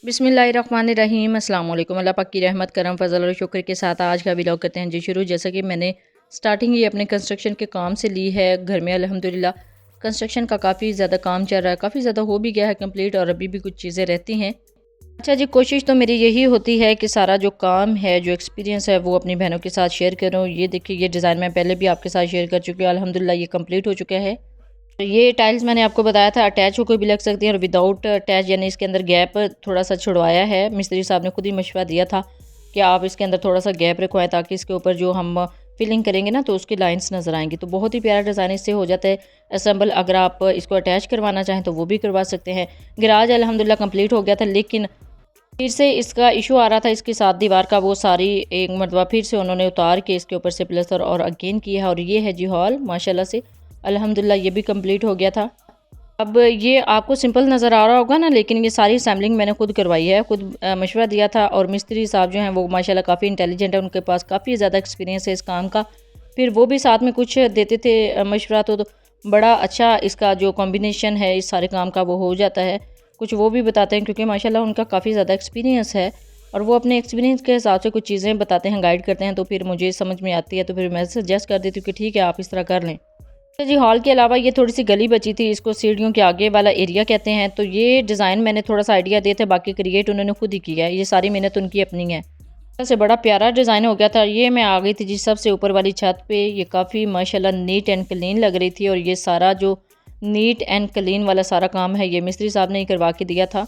बिस्मिल्लाहिर्रहमानिर्रहीम अस्सलाम वालेकुम। अल्लाह पाक की रहमत करम फजल और शुक्र के साथ आज का व्लॉग करते हैं जी शुरू। जैसा कि मैंने स्टार्टिंग ही अपने कंस्ट्रक्शन के काम से ली है। घर में अल्हम्दुलिल्लाह कंस्ट्रक्शन का काफ़ी ज़्यादा काम चल रहा है, काफ़ी ज़्यादा हो भी गया है कंप्लीट और अभी भी कुछ चीज़ें रहती हैं। अच्छा जी, कोशिश तो मेरी यही होती है कि सारा जो काम है, जो एक्सपीरियंस है, वो अपनी बहनों के साथ शेयर करूँ। ये देखिए, ये डिज़ाइन मैं पहले भी आपके साथ शेयर कर चुकी हूँ। अल्हम्दुलिल्लाह ये कंप्लीट हो चुका है। ये टाइल्स मैंने आपको बताया था अटैच होकर भी लग सकती हैं और विदाउट अटैच, यानी इसके अंदर गैप थोड़ा सा छुड़वाया है। मिस्त्री साहब ने खुद ही मशवरा दिया था कि आप इसके अंदर थोड़ा सा गैप रखवाएं ताकि इसके ऊपर जो हम फिलिंग करेंगे ना तो उसकी लाइंस नज़र आएंगी। तो बहुत ही प्यारा डिज़ाइन इससे हो जाता है असेंबल। अगर आप इसको अटैच करवाना चाहें तो वो भी करवा सकते हैं। गराज अल्हम्दुलिल्लाह कंप्लीट हो गया था, लेकिन फिर से इसका इशू आ रहा था इसकी साथ दीवार का। वो सारी एक मरतबा फिर से उन्होंने उतार के इसके ऊपर से प्लस्तर और अगेन किया है। और ये है जी हॉल, माशाल्लाह से अल्हम्दुलिल्लाह ये भी कंप्लीट हो गया था। अब ये आपको सिंपल नज़र आ रहा होगा ना, लेकिन ये सारी असेंबलिंग मैंने खुद करवाई है, खुद मशवरा दिया था। और मिस्त्री साहब जो हैं वो माशाल्लाह काफ़ी इंटेलिजेंट है, उनके पास काफ़ी ज़्यादा एक्सपीरियंस है इस काम का। फिर वो भी साथ में कुछ देते थे मशवरा, तो बड़ा अच्छा इसका जो कॉम्बिनेशन है इस सारे काम का वो हो जाता है। कुछ वो भी बताते हैं क्योंकि माशाल्लाह उनका काफ़ी ज़्यादा एक्सपीरियंस है और वो अपने एक्सपीरियंस के हिसाब से कुछ चीज़ें बताते हैं, गाइड करते हैं। तो फिर मुझे समझ में आती है तो फिर मैं सजेस्ट कर देती हूँ कि ठीक है आप इस तरह कर लें। तो जी हॉल के अलावा ये थोड़ी सी गली बची थी, इसको सीढ़ियों के आगे वाला एरिया कहते हैं। तो ये डिज़ाइन मैंने थोड़ा सा आइडिया दिए थे, बाकी क्रिएट उन्होंने खुद ही किया है। ये सारी मेहनत उनकी अपनी है। वैसे बड़ा प्यारा डिज़ाइन हो गया था। ये मैं आ गई थी जी सबसे ऊपर वाली छत पे। ये काफ़ी माशाल्लाह नीट एंड क्लीन लग रही थी और ये सारा जो नीट एंड क्लीन वाला सारा काम है ये मिस्त्री साहब ने ही करवा के दिया था।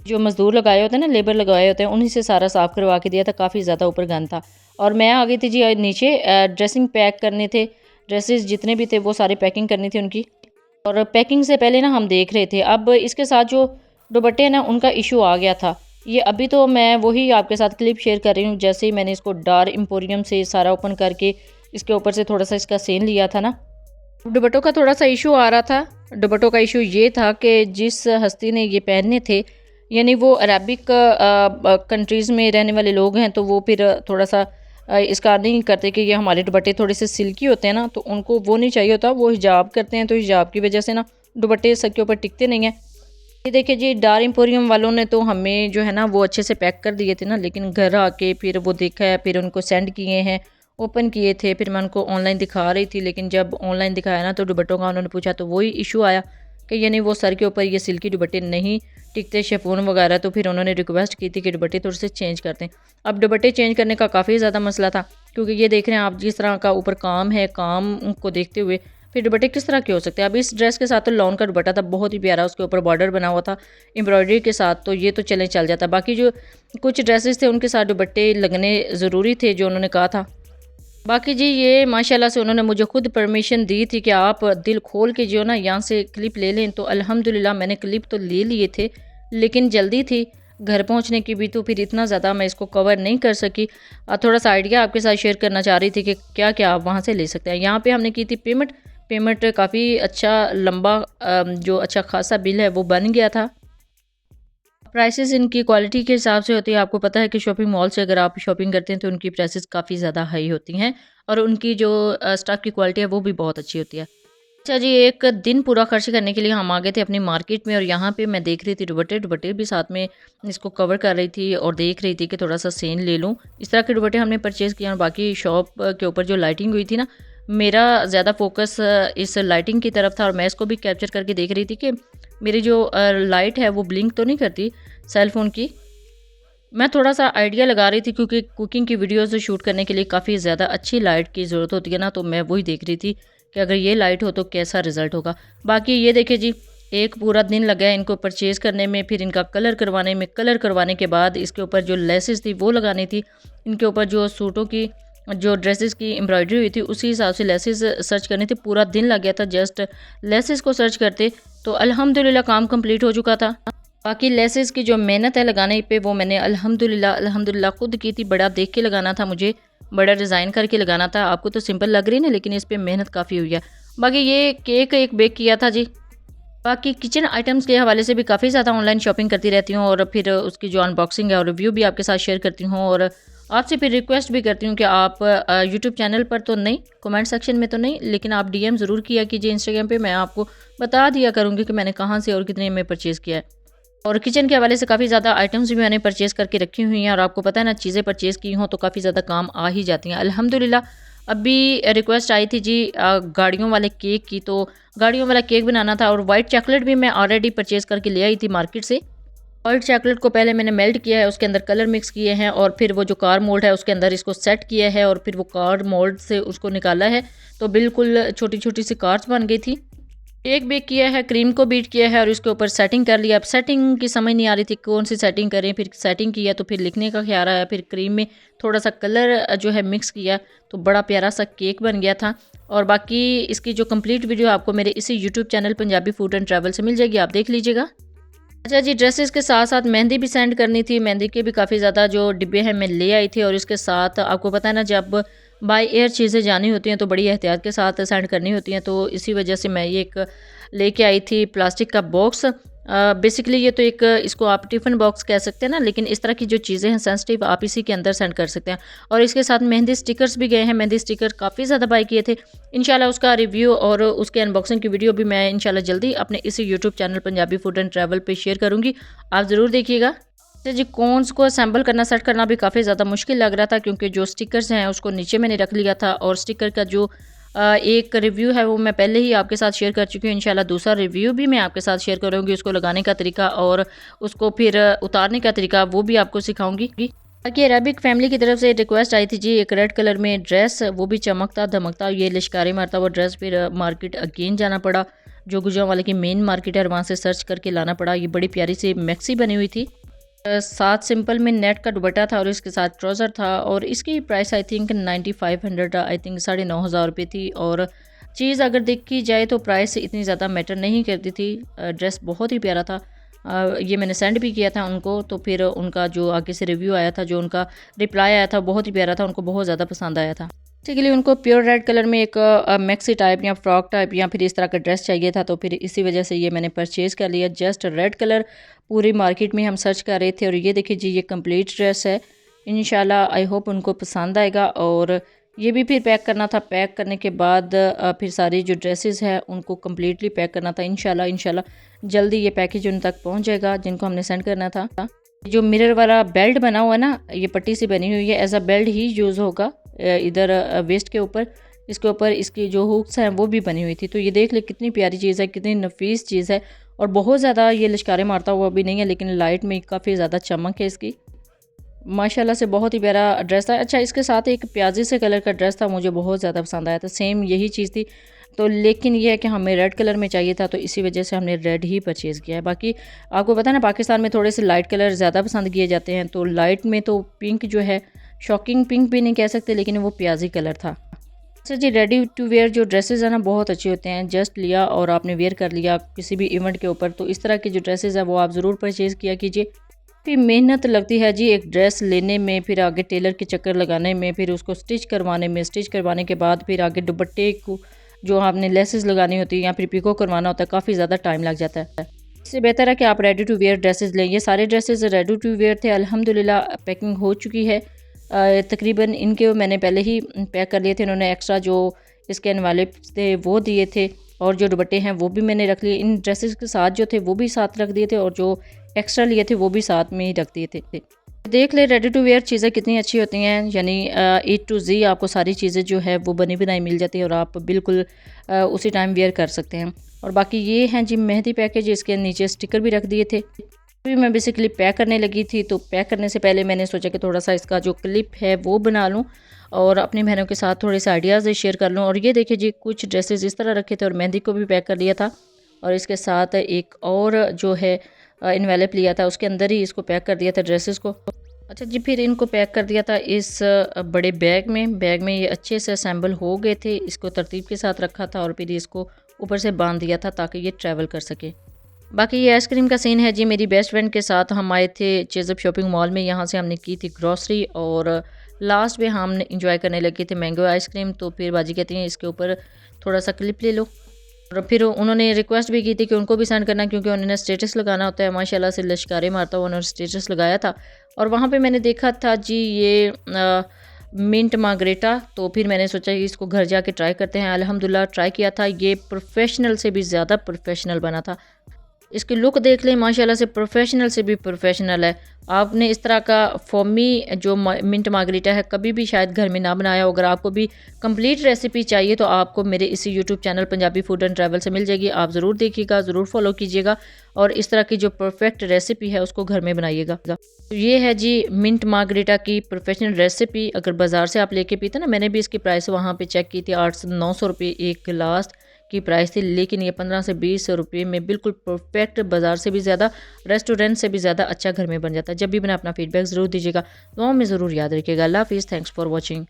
जो मज़दूर लगाए होते हैं ना, लेबर लगाए होते हैं, उन्हीं से सारा साफ़ करवा के दिया था। काफ़ी ज़्यादा ऊपर गंद था और मैं आ गई थी जी नीचे। ड्रेसिंग पैक करने थे, ड्रेसेस जितने भी थे वो सारी पैकिंग करनी थी उनकी। और पैकिंग से पहले ना हम देख रहे थे, अब इसके साथ जो दुपट्टे हैं ना उनका इशू आ गया था। ये अभी तो मैं वही आपके साथ क्लिप शेयर कर रही हूँ। जैसे ही मैंने इसको डार एम्पोरियम से सारा ओपन करके इसके ऊपर से थोड़ा सा इसका सेन लिया था ना, दुपट्टों का थोड़ा सा इशू आ रहा था। दुपट्टों का इशू ये था कि जिस हस्ती ने ये पहनने थे, यानी वो अरबिक कंट्रीज़ में रहने वाले लोग हैं, तो वो फिर थोड़ा सा इसका नहीं करते कि ये हमारे दुपट्टे थोड़े से सिल्की होते हैं ना, तो उनको वो नहीं चाहिए होता। वो हिजाब करते हैं तो हिजाब की वजह से ना दुपट्टे सर के ऊपर टिकते नहीं हैं। ये देखिए जी, डार एम्पोरियम वालों ने तो हमें जो है ना वो अच्छे से पैक कर दिए थे ना, लेकिन घर आके फिर वो देखा है, फिर उनको सेंड किए हैं, ओपन किए थे। फिर मैं उनको ऑनलाइन दिखा रही थी, लेकिन जब ऑनलाइन दिखाया ना तो दुपट्टों का उन्होंने पूछा तो वही इशू आया कि यानी वो सर के ऊपर ये सिल्की दुपट्टे नहीं टिकते, शिफॉन वगैरह। तो फिर उन्होंने रिक्वेस्ट की थी कि दुपट्टे थोड़े से चेंज करते हैं। अब दुपट्टे चेंज करने का काफ़ी ज़्यादा मसला था, क्योंकि ये देख रहे हैं आप जिस तरह का ऊपर काम है, काम को देखते हुए फिर दुपट्टे किस तरह के हो सकते हैं। अब इस ड्रेस के साथ तो लॉन का दुपट्टा था, बहुत ही प्यारा, उसके ऊपर बॉर्डर बना हुआ था एम्ब्रॉयडरी के साथ, तो ये तो चल जाता। बाकी जो कुछ ड्रेसेस थे उनके साथ दुपट्टे लगने ज़रूरी थे जो उन्होंने कहा था। बाकी जी ये माशाल्लाह से उन्होंने मुझे खुद परमिशन दी थी कि आप दिल खोल के जो ना यहाँ से क्लिप ले लें। तो अल्हम्दुलिल्लाह मैंने क्लिप तो ले लिए थे, लेकिन जल्दी थी घर पहुँचने की भी, तो फिर इतना ज़्यादा मैं इसको कवर नहीं कर सकी। थोड़ा सा आइडिया आपके साथ शेयर करना चाह रही थी कि क्या क्या आप वहाँ से ले सकते हैं। यहाँ पर हमने की थी पेमेंट काफ़ी अच्छा लंबा जो अच्छा खासा बिल है वो बन गया था। प्राइसेस इनकी क्वालिटी के हिसाब से होती है। आपको पता है कि शॉपिंग मॉल से अगर आप शॉपिंग करते हैं तो उनकी प्राइसेस काफ़ी ज़्यादा हाई होती हैं और उनकी जो स्टफ़ की क्वालिटी है वो भी बहुत अच्छी होती है। अच्छा जी, एक दिन पूरा खर्च करने के लिए हम आ गए थे अपनी मार्केट में और यहाँ पे मैं देख रही थी दुपट्टे भी साथ में इसको कवर कर रही थी और देख रही थी कि थोड़ा सा सेल ले लूँ। इस तरह के दुपट्टे हमने परचेज़ किए और बाकी शॉप के ऊपर जो लाइटिंग हुई थी ना, मेरा ज़्यादा फोकस इस लाइटिंग की तरफ था और मैं इसको भी कैप्चर करके देख रही थी कि मेरी जो लाइट है वो ब्लिंक तो नहीं करती सेल फ़ोन की। मैं थोड़ा सा आइडिया लगा रही थी क्योंकि कुकिंग की वीडियोज़ शूट करने के लिए काफ़ी ज़्यादा अच्छी लाइट की ज़रूरत होती है ना, तो मैं वही देख रही थी कि अगर ये लाइट हो तो कैसा रिज़ल्ट होगा। बाकी ये देखिए जी, एक पूरा दिन लगा है इनको परचेज़ करने में, फिर इनका कलर करवाने में। कलर करवाने के बाद इसके ऊपर जो लेसेस थी वो लगानी थी, इनके ऊपर जो सूटों की जो ड्रेसेस की एम्ब्रॉयडरी हुई थी उसी हिसाब से लेसेस सर्च करनी थी। पूरा दिन लग गया था जस्ट लेसेस को सर्च करते, तो अल्हम्दुलिल्लाह काम कंप्लीट हो चुका था। बाकी लेसेस की जो मेहनत है लगाने पे वो मैंने अल्हम्दुलिल्लाह खुद की थी। बड़ा देख के लगाना था मुझे, बड़ा डिज़ाइन करके लगाना था। आपको तो सिंपल लग रही है ना, लेकिन इस पे मेहनत काफ़ी हुई है। बाकी ये केक एक बेक किया था जी। बाकी किचन आइटम्स के हवाले से भी काफ़ी ज़्यादा ऑनलाइन शॉपिंग करती रहती हूँ और फिर उसकी जो अनबॉक्सिंग है और रिव्यू भी आपके साथ शेयर करती हूँ। और आपसे फिर रिक्वेस्ट भी करती हूँ कि आप यूट्यूब चैनल पर तो नहीं, कमेंट सेक्शन में तो नहीं, लेकिन आप डीएम ज़रूर किया कीजिए इंस्टाग्राम पे। मैं आपको बता दिया करूँगी कि मैंने कहाँ से और कितने में परचेज़ किया है। और किचन के हवाले से काफ़ी ज़्यादा आइटम्स भी मैंने परचेज़ करके रखी हुई हैं, और आपको पता है ना, चीज़ें परचेज़ की हों तो काफ़ी ज़्यादा काम आ ही जाती हैं अल्हम्दुलिल्लाह। अभी रिक्वेस्ट आई थी जी गाड़ियों वाले केक की, तो गाड़ियों वाला केक बनाना था, और वाइट चॉकलेट भी मैं ऑलरेडी परचेज़ करके ले आई थी मार्केट से। व्हाइट चॉकलेट को पहले मैंने मेल्ट किया है, उसके अंदर कलर मिक्स किए हैं, और फिर वो जो कार मोल्ड है उसके अंदर इसको सेट किया है, और फिर वो कार मोल्ड से उसको निकाला है, तो बिल्कुल छोटी छोटी सी कार्स बन गई थी। केक बेक किया है, क्रीम को बीट किया है, और उसके ऊपर सेटिंग कर लिया। अब सेटिंग की समझ नहीं आ रही थी कौन सी सेटिंग करें, फिर सेटिंग किया तो फिर लिखने का ख्याल आया, फिर क्रीम में थोड़ा सा कलर जो है मिक्स किया, तो बड़ा प्यारा सा केक बन गया था। और बाकी इसकी जो कंप्लीट वीडियो आपको मेरे इसी YouTube channel Punjabi food and travel से मिल जाएगी, आप देख लीजिएगा। अच्छा जी, ड्रेसेस के साथ साथ मेहंदी भी सेंड करनी थी। मेहंदी के भी काफ़ी ज़्यादा जो डिब्बे हैं मैं ले आई थी, और इसके साथ आपको पता है ना, जब बाय एयर चीज़ें जानी होती हैं तो बड़ी एहतियात के साथ सेंड करनी होती हैं, तो इसी वजह से मैं ये एक लेके आई थी प्लास्टिक का बॉक्स। बेसिकली ये तो एक इसको आप टिफ़िन बॉक्स कह सकते हैं ना, लेकिन इस तरह की जो चीज़ें हैं सेंसिटिव, आप इसी के अंदर सेंड कर सकते हैं। और इसके साथ मेहंदी स्टिकर्स भी गए हैं, मेहंदी स्टिकर काफ़ी ज़्यादा बाय किए थे। इंशाल्लाह उसका रिव्यू और उसके अनबॉक्सिंग की वीडियो भी मैं इंशाल्लाह जल्दी अपने इसी YouTube channel Punjabi food and travel पे शेयर करूँगी, आप ज़रूर देखिएगा। अच्छा जी, कोन्स को असेंबल करना, सेट करना भी काफ़ी ज़्यादा मुश्किल लग रहा था, क्योंकि जो स्टिकर्स हैं उसको नीचे मैंने रख लिया था, और स्टिकर का जो एक रिव्यू है वो मैं पहले ही आपके साथ शेयर कर चुकी हूँ। इंशाल्लाह दूसरा रिव्यू भी मैं आपके साथ शेयर करूँगी, उसको लगाने का तरीका और उसको फिर उतारने का तरीका वो भी आपको सिखाऊंगी। बाकी अरेबिक फैमिली की तरफ से रिक्वेस्ट आई थी जी, एक रेड कलर में ड्रेस, वो भी चमकता धमकता, ये लिशकारी मारता हुआ ड्रेस। फिर मार्केट अगेन जाना पड़ा, जो गुजरांवाले की मेन मार्केट है, वहाँ से सर्च करके लाना पड़ा। ये बड़ी प्यारी सी मैक्सी बनी हुई थी, साथ सिंपल में नेट का दुपट्टा था, और इसके साथ ट्राउज़र था, और इसकी price I think 9500 I think 9,500 रुपये थी। और चीज़ अगर देखी जाए तो प्राइस इतनी ज़्यादा मैटर नहीं करती थी। ड्रेस बहुत ही प्यारा था। ये मैंने सेंड भी किया था उनको, तो फिर उनका जो आगे से रिव्यू आया था, जो उनका रिप्लाई आया था, बहुत ही प्यारा था, उनको बहुत ज़्यादा पसंद आया था। बेसिकली उनको प्योर रेड कलर में एक मैक्सी टाइप या फ्रॉक टाइप या फिर इस तरह का ड्रेस चाहिए था, तो फिर इसी वजह से ये मैंने परचेज़ कर लिया। जस्ट रेड कलर पूरी मार्केट में हम सर्च कर रहे थे, और ये देखिए जी, ये कंप्लीट ड्रेस है। इंशाल्लाह आई होप उनको पसंद आएगा। और ये भी फिर पैक करना था, पैक करने के बाद फिर सारी जो ड्रेसेस हैं उनको कम्प्लीटली पैक करना था। इंशाल्लाह जल्दी ये पैकेज उन तक पहुँच जाएगा जिनको हमने सेंड करना था। जो मिरर वाला बेल्ट बना हुआ है ना, ये पट्टी से बनी हुई है, एज अ बेल्ट ही यूज़ होगा इधर वेस्ट के ऊपर। इसके ऊपर इसकी जो हुक्स हैं वो भी बनी हुई थी। तो ये देख ले कितनी प्यारी चीज़ है, कितनी नफीस चीज़ है, और बहुत ज़्यादा ये लिशकारे मारता हुआ भी नहीं है, लेकिन लाइट में काफ़ी ज़्यादा चमक है इसकी। माशाल्लाह से बहुत ही प्यारा ड्रेस था। अच्छा, इसके साथ एक प्याजी से कलर का ड्रेस था, मुझे बहुत ज़्यादा पसंद आया था, सेम यही चीज़ थी। तो लेकिन ये है कि हमें रेड कलर में चाहिए था, तो इसी वजह से हमने रेड ही परचेज़ किया है। बाकी आपको पता है ना, पाकिस्तान में थोड़े से लाइट कलर ज़्यादा पसंद किए जाते हैं, तो लाइट में तो पिंक जो है, शॉकिंग पिंक भी नहीं कह सकते, लेकिन वो प्याजी कलर था। अच्छा जी, रेडी टू वेयर जो ड्रेसेस हैं ना, बहुत अच्छे होते हैं। जस्ट लिया और आपने वेयर कर लिया किसी भी इवेंट के ऊपर, तो इस तरह के जो ड्रेसेस हैं वो आप ज़रूर परचेज़ किया कीजिए। फिर मेहनत लगती है जी एक ड्रेस लेने में, फिर आगे टेलर के चक्कर लगाने में, फिर उसको स्टिच करवाने में, स्टिच करवाने के बाद फिर आगे दुपट्टे को जो आपने लेसेस लगानी होती है या फिर पिको करवाना होता है, काफ़ी ज़्यादा टाइम लग जाता है। इससे बेहतर है कि आप रेडी टू वेयर ड्रेसेस लें। ये सारे ड्रेसेस रेडी टू वेयर थे, अल्हम्दुलिल्लाह पैकिंग हो चुकी है। तकरीबन इनके मैंने पहले ही पैक कर लिए थे, इन्होंने एक्स्ट्रा जो इसके एनवेलप थे वो दिए थे, और जो दुपट्टे हैं वो भी मैंने रख लिए। इन ड्रेसेस के साथ जो थे वो भी साथ रख दिए थे, और जो एक्स्ट्रा लिए थे वो भी साथ में ही रख दिए थे। देख ले रेडी टू वेयर चीज़ें कितनी अच्छी होती हैं, यानी ए टू जी आपको सारी चीज़ें जो है वो बनी बनाई मिल जाती है, और आप बिल्कुल उसी टाइम वेयर कर सकते हैं। और बाकी ये हैं जी मेहंदी पैकेज, इसके नीचे स्टिकर भी रख दिए थे। अभी मैं बेसिकली पैक करने लगी थी, तो पैक करने से पहले मैंने सोचा कि थोड़ा सा इसका जो क्लिप है वो बना लूँ, और अपनी बहनों के साथ थोड़े से आइडियाज़ शेयर कर लूँ। और ये देखिए जी, कुछ ड्रेसेस इस तरह रखे थे, और मेहंदी को भी पैक कर लिया था, और इसके साथ एक और जो है इन्वेलप लिया था, उसके अंदर ही इसको पैक कर दिया था ड्रेसेस को। अच्छा जी, फिर इनको पैक कर दिया था इस बड़े बैग में। बैग में ये अच्छे से असेंबल हो गए थे, इसको तरतीब के साथ रखा था, और फिर इसको ऊपर से बांध दिया था ताकि ये ट्रैवल कर सके। बाकी ये आइसक्रीम का सीन है जी, मेरी बेस्ट फ्रेंड के साथ हम आए थे चेज़अप शॉपिंग मॉल में, यहाँ से हमने की थी ग्रॉसरी, और लास्ट में हमने इंजॉय करने लगे थे मैंगो आइसक्रीम। तो फिर बाजी कहती हैं इसके ऊपर थोड़ा सा क्लिप ले लो, और फिर उन्होंने रिक्वेस्ट भी की थी कि उनको भी सेंड करना, क्योंकि उन्होंने स्टेटस लगाना होता है। माशाल्लाह से लश्कारे मारता हुआ उन्होंने स्टेटस लगाया था, और वहाँ पे मैंने देखा था जी ये मिंट मार्गरेटा। तो फिर मैंने सोचा कि इसको घर जाके ट्राई करते हैं। अल्हम्दुलिल्लाह ट्राई किया था, ये प्रोफेशनल से भी ज़्यादा प्रोफेशनल बना था। इसकी लुक देख लें, माशाल्लाह से प्रोफेशनल से भी प्रोफेशनल है। आपने इस तरह का फोमी जो मिंट मार्गरीटा है कभी भी शायद घर में ना बनाया हो। अगर आपको भी कंप्लीट रेसिपी चाहिए तो आपको मेरे इसी YouTube channel Punjabi food and travel से मिल जाएगी। आप ज़रूर देखिएगा, ज़रूर फॉलो कीजिएगा और इस तरह की जो परफेक्ट रेसिपी है उसको घर में बनाइएगा। तो ये है जी मिंट मार्गरीटा की प्रोफेशनल रेसिपी। अगर बाज़ार से आप लेके पीते ना, मैंने भी इसकी प्राइस वहाँ पे चेक की थी, 800 से 900 रुपये एक गिलास की प्राइस थी, लेकिन ये 15 से 20 रुपये में बिल्कुल परफेक्ट, बाज़ार से भी ज़्यादा, रेस्टोरेंट से भी ज़्यादा अच्छा घर में बन जाता है। जब भी बना अपना फीडबैक ज़रूर दीजिएगा, दुआओं में ज़रूर याद रखिएगा। अल्लाह हाफ़िज़, थैंक्स फॉर वॉचिंग।